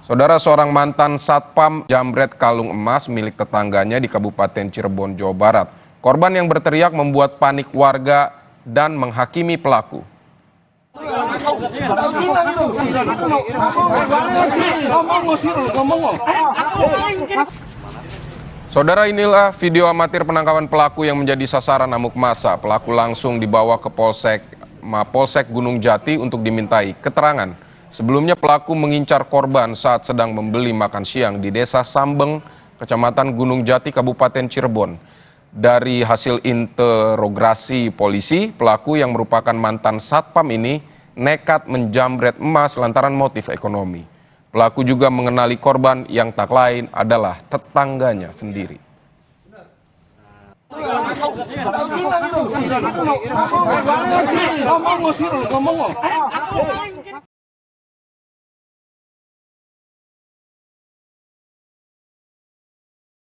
Saudara, seorang mantan satpam jambret kalung emas milik tetangganya di Kabupaten Cirebon, Jawa Barat. Korban yang berteriak membuat panik warga dan menghakimi pelaku. Saudara, inilah video amatir penangkapan pelaku yang menjadi sasaran amuk massa. Pelaku langsung dibawa ke Mapolsek Gunung Jati untuk dimintai keterangan. Sebelumnya pelaku mengincar korban saat sedang membeli makan siang di Desa Sambeng, Kecamatan Gunung Jati, Kabupaten Cirebon. Dari hasil interogasi polisi, pelaku yang merupakan mantan satpam ini nekat menjambret emas lantaran motif ekonomi. Pelaku juga mengenali korban yang tak lain adalah tetangganya sendiri.